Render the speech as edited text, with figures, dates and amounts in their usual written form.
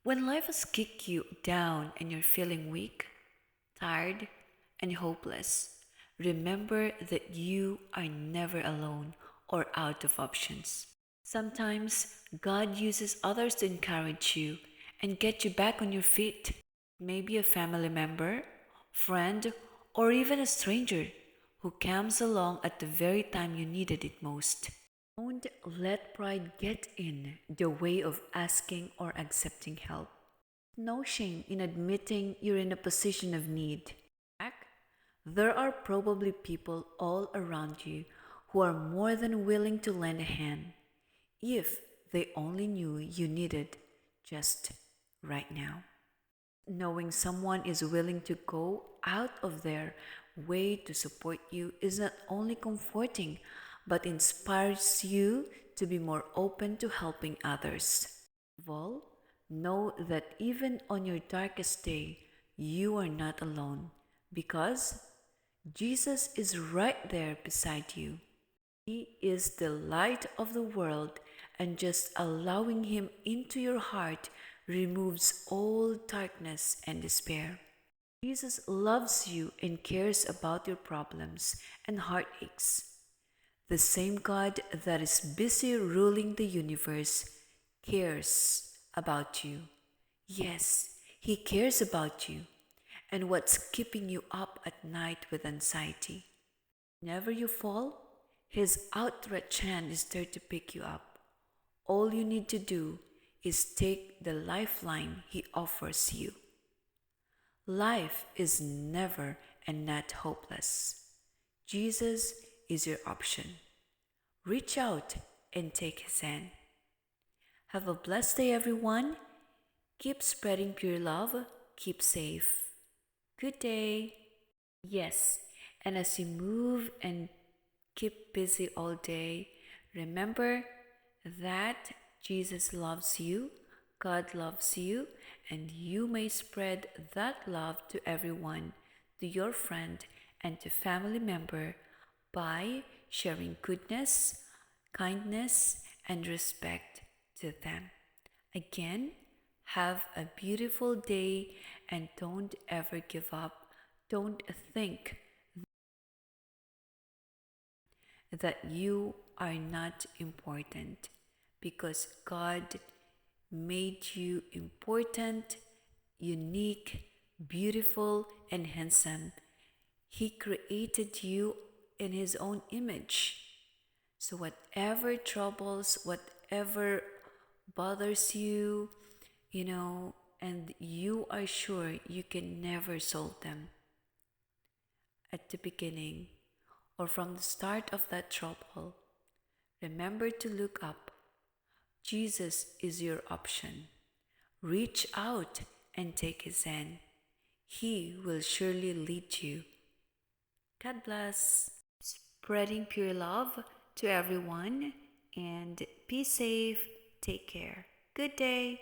When life has kicked you down and you're feeling weak, tired, and hopeless, remember that you are never alone or out of options. Sometimes God uses others to encourage you and get you back on your feet. Maybe a family member, friend, or even a stranger who comes along at the very time you needed it most. Don't let pride get in the way of asking or accepting help. No shame in admitting you're in a position of need. Fact, there are probably people all around you who are more than willing to lend a hand if they only knew you needed just right now. Knowing someone is willing to go out of their way to support you is not only comforting but inspires you to be more open to helping others. Vol, know that even on your darkest day, you are not alone because Jesus is right there beside you. He is the light of the world, and just allowing Him into your heart removes all darkness and despair. Jesus loves you and cares about your problems and heartaches. The same God that is busy ruling the universe cares about you. Yes, He cares about you and what's keeping you up at night with anxiety. Whenever you fall, His outstretched hand is there to pick you up. All you need to do is take the lifeline He offers you. Life is never and not hopeless. Jesus is your option. Reach out and take His hand. Have a blessed day, everyone. Keep spreading pure love. Keep safe. Good day. Yes, and as you move and keep busy all day, remember that Jesus loves you, God loves you, and you may spread that love to everyone, to your friend and to family member by sharing goodness, kindness, and respect to them. Again, have a beautiful day and don't ever give up. Don't think that you are not important because God made you important, unique, beautiful, and handsome. He created you in His own image. So, whatever troubles, whatever bothers you, and you are sure you can never solve them at the beginning or from the start of that trouble, remember to look up. Jesus is your option. Reach out and take His hand. He will surely lead you. God bless. Spreading pure love to everyone and be safe. Take care. Good day.